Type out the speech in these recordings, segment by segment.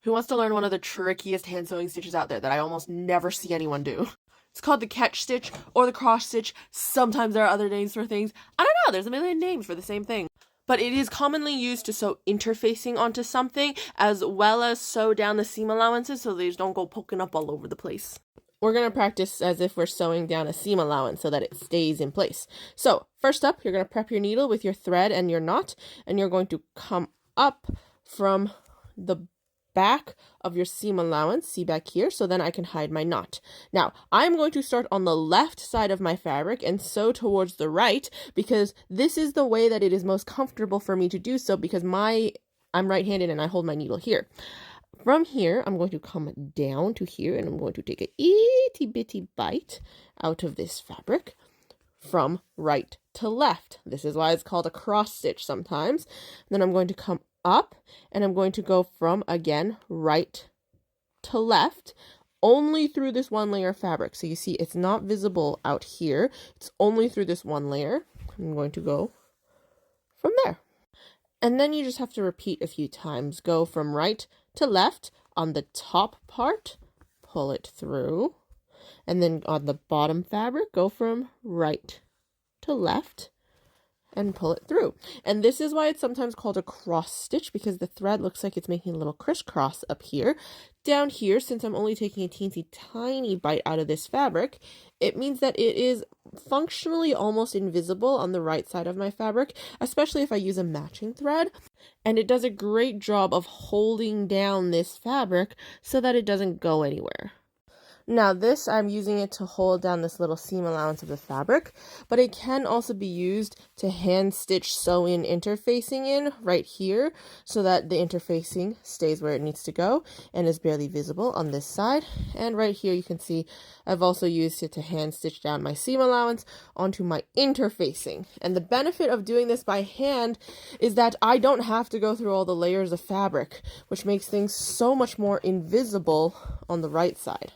Who wants to learn one of the trickiest hand sewing stitches out there that I almost never see anyone do? It's called the catch stitch or the cross stitch. Sometimes there are other names for things. I don't know, there's a million names for the same thing. But it is commonly used to sew interfacing onto something, as well as sew down the seam allowances so they just don't go poking up all over the place. We're going to practice as if we're sewing down a seam allowance so that it stays in place. So first up, you're going to prep your needle with your thread and your knot, and you're going to come up from the back of your seam allowance, see back here, so then I can hide my knot. Now, I'm going to start on the left side of my fabric and sew towards the right, because this is the way that it is most comfortable for me to do so, because I'm right-handed and I hold my needle here. From here, I'm going to come down to here and I'm going to take a itty bitty bite out of this fabric from right to left. This is why it's called a cross stitch sometimes. Then I'm going to come up and I'm going to go from, again, right to left, only through this one layer of fabric. So you see it's not visible out here. It's only through this one layer. I'm going to go from there. And then you just have to repeat a few times. Go from right to left on the top part, pull it through. And then on the bottom fabric, go from right to left and pull it through. And this is why it's sometimes called a cross stitch, because the thread looks like it's making a little crisscross up here. Down here, since I'm only taking a teensy tiny bite out of this fabric, it means that it is functionally almost invisible on the right side of my fabric, especially if I use a matching thread. And it does a great job of holding down this fabric so that it doesn't go anywhere. Now this, I'm using it to hold down this little seam allowance of the fabric, but it can also be used to hand stitch sew in interfacing in right here so that the interfacing stays where it needs to go and is barely visible on this side. And right here you can see I've also used it to hand stitch down my seam allowance onto my interfacing. And the benefit of doing this by hand is that I don't have to go through all the layers of fabric, which makes things so much more invisible on the right side.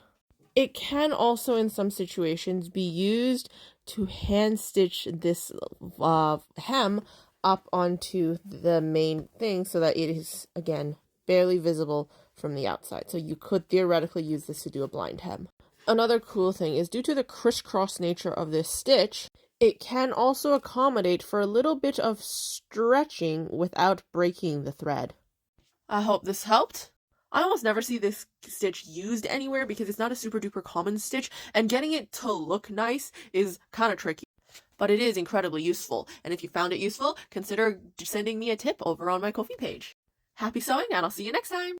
It can also, in some situations, be used to hand stitch this hem up onto the main thing so that it is, again, barely visible from the outside. So you could theoretically use this to do a blind hem. Another cool thing is, due to the crisscross nature of this stitch, it can also accommodate for a little bit of stretching without breaking the thread. I hope this helped. I almost never see this stitch used anywhere because it's not a super duper common stitch, and getting it to look nice is kind of tricky. But it is incredibly useful, and if you found it useful, consider sending me a tip over on my Ko-fi page. Happy sewing, and I'll see you next time!